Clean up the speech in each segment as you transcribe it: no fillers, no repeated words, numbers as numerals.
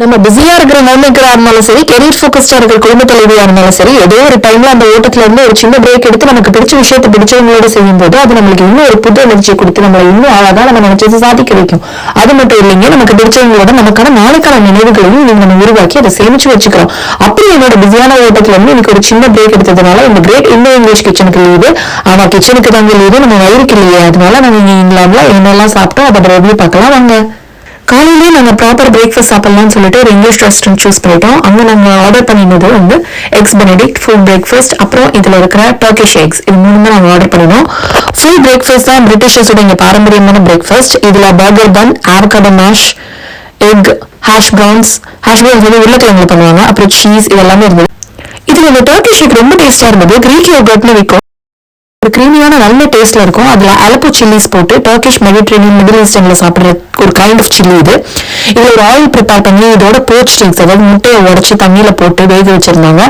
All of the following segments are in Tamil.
நம்ம பிஸியா இருக்கிற நிலைமைக்கிறா இருந்தாலும் சரி, கெரியர் ஃபோக்கஸ்டா இருக்கிற குடும்ப தலைவியா இருந்தாலும் சரி, ஏதோ ஒரு டைம்ல அந்த ஓட்டத்துல இருந்து ஒரு சின்ன பிரேக் எடுத்து நமக்கு பிடிச்ச விஷயத்தை பிடிச்சவங்களோட செய்யும் போது அது நம்மளுக்கு இன்னும் ஒரு புது எனர்ஜி கொடுத்து நம்மளை இன்னும் அழகா நம்ம நினைச்சது சாதிக்க வைக்கும். அது மட்டும் இல்லைங்க, நமக்கு பிடிச்சவங்களோட நமக்கான நாளைக்கான நினைவுகளையும் நீங்க நம்ம உருவாக்கி அதை சேமிச்சு வச்சுக்கிறோம். அப்படி என்னோட பிஸியான ஓட்டத்துல இருந்து எனக்கு ஒரு சின்ன பிரேக் எடுத்ததுனால இந்த கிரேட் இங்கிலீஷ் கிச்சனுக்கு லீவு. ஆனா கிச்சனுக்கு தாங்க லீவு, நம்ம வயிறுக்கு இல்லையே. அதனால நம்ம இங்கிலாந்துல என்னெல்லாம் சாப்பிட்டோம் அதோட ரிவ்யூ பார்க்கலாம் வாங்க. காலையிலேயே நாங்கள் ப்ராப்பர் பிரேக்ஃபாஸ்ட் சாப்பிடலாம்னு சொல்லிட்டு ஒரு இங்கிலீஷ் ரெஸ்டாரண்ட் சூஸ் பண்ணிட்டோம். அங்கே நாங்கள் ஆர்டர் பண்ணினது வந்து எக்ஸ் பெனடிக்ட் ஃபுல் பிரேக்ஃபாஸ்ட், அப்புறம் இதில் இருக்கிற டர்க்கிஷ் எக்ஸ், இது மூணு தான் நாங்கள் ஆர்டர் பண்ணினோம். ஃபுல் பிரேக்ஃபாஸ்ட் தான் பிரிட்டிஷர்ஸோட இங்கே பாரம்பரியமான பிரேக்ஃபாஸ்ட். இதில் பர்கர் பன், ஆவகாடோ மேஷ், எக், ஹேஷ் ப்ரௌன்ஸ் வந்து உருளைக்கிழங்குல பண்ணுவாங்க, அப்புறம் சீஸ், இதெல்லாமே இருந்தது. இதில் இந்த டர்க்கிஷ் எக் ரொம்ப டேஸ்டாக இருந்தது. கிரீக் யோகர்ட்னு விற்கும், ஒரு கிரீமியான நல்ல டேஸ்ட்ல இருக்கும். அதுல அலப்போ சில்லிஸ் போட்டு டர்க்கிஷ் மெடிட்ரேனியன் மிடில் ஈஸ்டர்ன்ல சாப்பிடுற ஒரு கைண்ட் ஆஃப் சில்லி இது. இதுல ஒரு ஆயில் ப்ரிப்பேர் பண்ணி இதோட போச் எக்ஸ், அதாவது முட்டையை உடச்சி தண்ணியில போட்டு வேக வச்சிருந்தாங்க.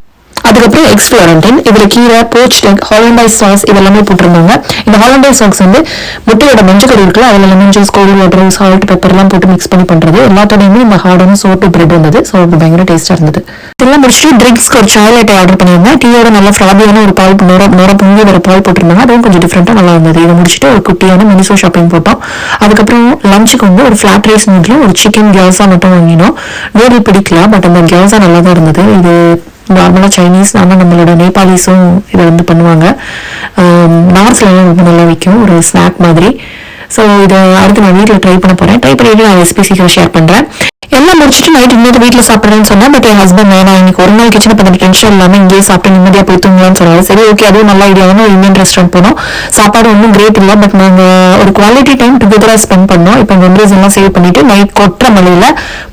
அதுக்கப்புறம் எக்ஸ் ஃப்ளோரண்டைன், இதுல கீரை, போச் எக், ஹாலண்டைஸ் சாஸ் இதெல்லாமே போட்டிருந்தாங்க. இந்த ஹாலண்டைஸ் சாஸ் வந்து முட்டையோட மஞ்சள் இருக்குல்ல, அதுல lemon juice, cold water, salt, pepper எல்லாம் போட்டு மிக்ஸ் பண்ணி பண்றது. எல்லாத்தோடையுமே இந்த ஹார்டான சோப்பு பிரெட் இருந்தது. ஸோ அது பயங்கர டேஸ்டா இருந்தது. இதெல்லாம் முடிச்சுட்டு ட்ரிங்க்ஸ்க்கு ஒரு சாய் லாட்டே ஆர்டர் பண்ணியிருந்தேன். டீயோட நல்ல ஃப்ராபியான ஒரு பால் நோர பொங்கி வர பால் போட்டிருந்தாங்க. அதுவும் கொஞ்சம் டிஃப்ரெண்டா நல்லா இருந்தது. இதை முடிச்சுட்டு ஒரு குட்டியான மினிசோ ஷாப்பிங் போட்டோம். அதுக்கப்புறம் லஞ்சுக்கு வந்து ஒரு ஃபிளாட் ரைஸ் நூட்லும் ஒரு சிக்கன் கியாசா மட்டும் வாங்கினோம். நூடுல் பிடிக்கல, பட் அந்த கியாசா நல்லா தான் இருந்தது. இது நார்மலாக சைனீஸ், ஆனால் நம்மளோட நேபாளிஸும் இதை வந்து பண்ணுவாங்க. நார்த்லாம் ரொம்ப நல்லா விற்கும், ஒரு ஸ்நாக் மாதிரி. ஸோ இதை அடுத்து நான் வீட்டில் ட்ரை பண்ண போகிறேன். ட்ரை பண்ணிட்டு நான் ரெசிபி சீக்கிரம் ஷேர் பண்ணுறேன். எல்லாம் முடிச்சுட்டு நைட் இன்னொரு வீட்டில் சாப்பிட்றேன்னு சொன்னேன். பட் என் ஹஸ்பண்ட் வேணாம், இன்னைக்கு ஒரு நாள் கிச்சனை பண்ண டென்ஷன் இல்லாமல் இங்கேயே சாப்பிட்டு நிம்மதியாக போய் தூங்கலாம்னு சொன்னாங்க. சரி ஓகே, அதுவும் நல்ல ஐடியாவும் ஒரு இந்தியன் ரெஸ்டாரண்ட் போனோம். சாப்பாடு ஒன்றும் கிரேட் இல்லை, பட் நாங்கள் ஒரு குவாலிட்டி டைம் டுகெதராக ஸ்பெண்ட் பண்ணோம். இப்போ மெமரிஸ் எல்லாம் சேவ் பண்ணிட்டு நைட் கொட்டுற மலையில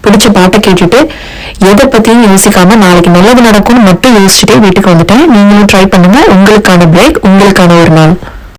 பிடிச்ச பாட்டை கேட்டுட்டு எதை பற்றியும் யோசிக்காம நாளைக்கு நல்லது நடக்கும்னு மட்டும் யோசிச்சுட்டே வீட்டுக்கு வந்துட்டேன். நீங்களும் ட்ரை பண்ணுங்க. உங்களுக்கான பிரேக், உங்களுக்கான ஒரு நாள்.